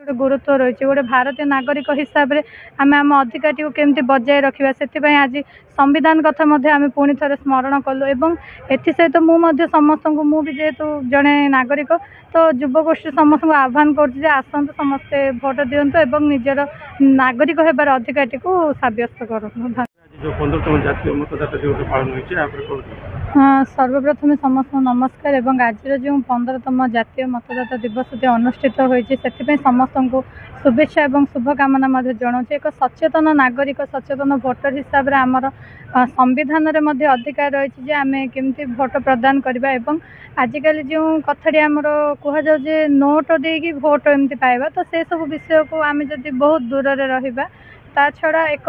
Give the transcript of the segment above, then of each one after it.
गोटे गुरुत्व रही गोटे भारतीय नागरिक हिसाब से आम आम अधिकार को केमती बजाय रखा से आज संविधान कथा आम पुणी थे स्मरण कलु एवं एसत मुझे समस्त भी जेहेतु जड़े नागरिक तो युवगोष्ठी समस्त आह्वान कर आसतु समस्ते भोट दिंतु और निजर नागरिक होबार अधिकार को सब्यस्त करूँ। हाँ, सर्वप्रथम समस्त नमस्कार एवं आज जो 15तम जातीय मतदाता दिवस अनुष्ठित होती समस्त को शुभेच्छा और शुभकामना जनाऊँ। एक सचेतन नागरिक सचेतन भोटर हिसाब से आमर संविधान में अधिकार रही आम केमती भोट प्रदान करवा एवं आजिकल जो कथाटी आमर कहुए नोट देकी भोट एमती पाइबा तो से सब विषय को आम जब बहुत दूर से रहा ता छड़ा एक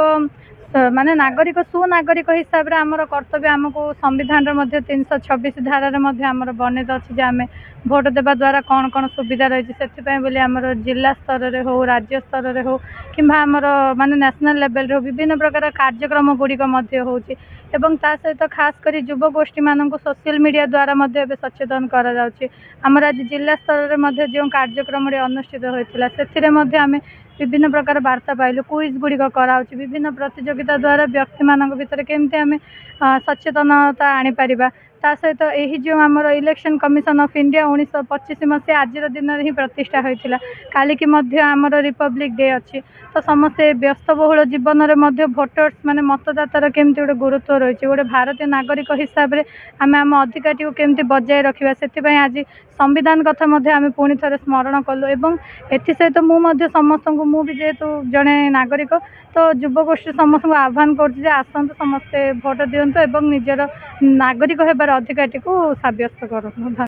माने नागरिक सुनागरिक हिसाब से आमर कर्तव्य आमको संविधान 326 धारार आमर वर्णित अच्छी आम भोट देवा द्वारा कौन कौन सुविधा रही से बोली आमर जिला स्तर में हो राज्य स्तर में हो कि आमर माने नेशनल लेवल हो विभिन्न प्रकार कार्यक्रम गुड़िक एवं ता सहित खास कर युवगोष्ठी मानक सोशल मीडिया द्वारा सचेतन कर आज जिला स्तर में जो कार्यक्रम अनुष्ठित होता से आम विभिन्न प्रकार वार्ता पाइलु क्विज गुड़िक कराऊँ विभिन्न प्रतियोगिता द्वारा व्यक्ति मान भर केमती आम सचेतनता आनीपर ता सहित यही जो आमर इलेक्शन कमिशन ऑफ इंडिया 1925 मसीहा आज दिन ही प्रतिष्ठा होता काली की आमर रिपब्लिक डे अच्छी तो समस्ते व्यस्तबहुल जीवन में भोटर्स माने मतदातार केमती गोटे गुरुत्व रही गोटे भारतीय नागरिक हिसाब से आम आम अधिकार को केमती बजाय रखा से आज संविधान कथा आम पुणी थे स्मरण कलु और एसत मुझे समस्त भी जेहेतु जड़े नागरिक तो युवगोष्ठी समस्त आह्वान कर आसतु समस्ते भोट दिंतु और निजर नागरिक होबार अधिकार को सब्यस्त करूँ।